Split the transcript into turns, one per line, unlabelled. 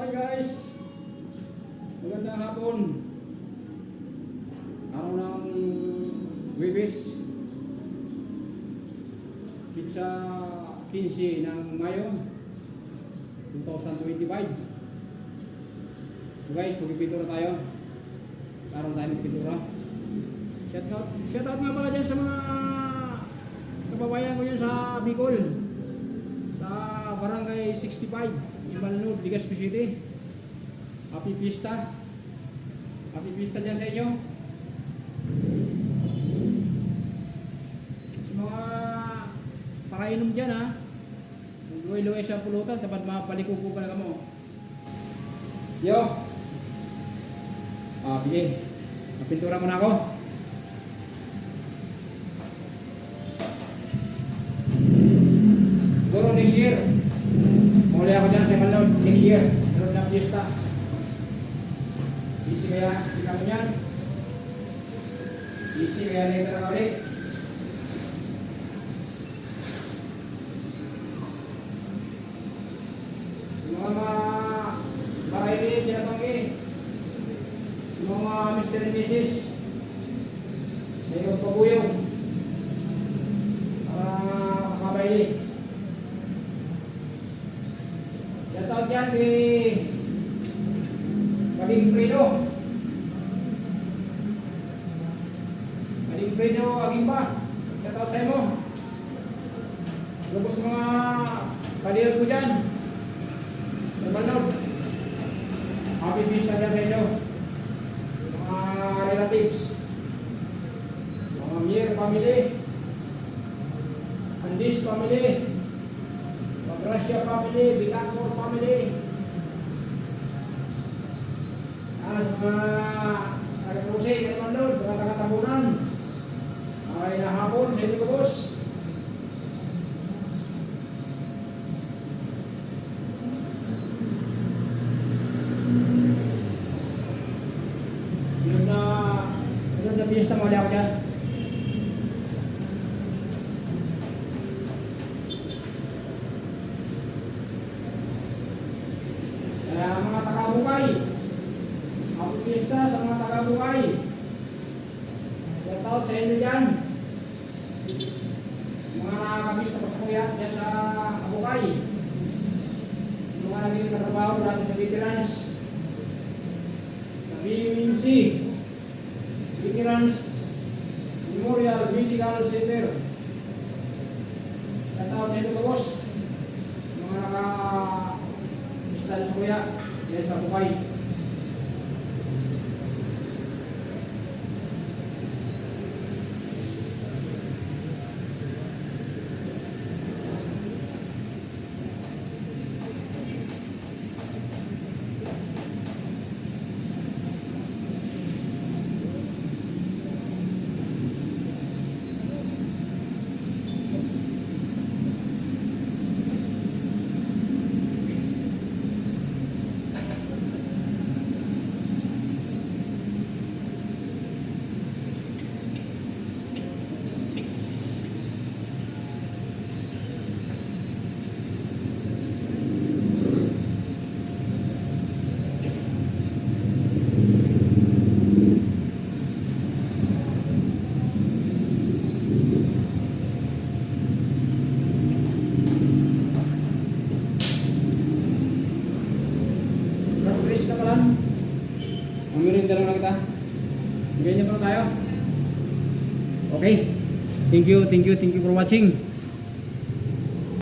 Hi guys! Magandang hapon. Araw ng Huwebes. Pizza 15 ng Mayo 2025. So guys, magpipintura tayo. Araw tayo magpipintura. Shout out nga pala dyan sa mga kababayan ko dyan sa Bicol. Sa Barangay 65. Imalnud, Legazpi City. Happy Fiesta. Happy Fiesta dyan sa inyo. Sa mga pakainom dyan ha. Luwi-luwi sa pulutan, dapat mapaliko-ko ka na mo. Yo! Sige. Napintura mo na ako. Siguro next year. Muli ako dyan sa Imalnud, next year. Meron na fiesta. Easy kaya, kita mo yan. Easy kaya later na ulit. Yung mga bahay rin, tinatanggi. Yung mga Mr. and Mrs. Mayroon pabuyong. Para makabayli. Shoutout yan kay Paling Fredo. Paling Fredo, aging pa. Shoutout sa mo. Lubos mga kalilat ko dyan. Imalnud. Happy Fiesta dyan sa inyo. Mga relatives. Mga Mir family. Andis family. Gracia family, Bitangor family. Mga taga-Crusay, Imalnud, mga taga-Tabunan. Ay nahapon, sa inyo ko boss. Yun na fiesta mo, ako dyan. Mga taga-Bukay, ang fiesta sa mga taga-Bukay. Shoutout sa inyo dyan. Mga nakakabista pa sa kuya dyan sa Bukay. Mga naging katrabaho natin sa veterans. Sa BMC Veterans Memorial Medical Center. Shoutout sa inyo boss. Mga nakakabista sa kuya dyan sa Bukay. Umirinda lang kita. Ganyan pa tayo. Okay. Thank you for watching.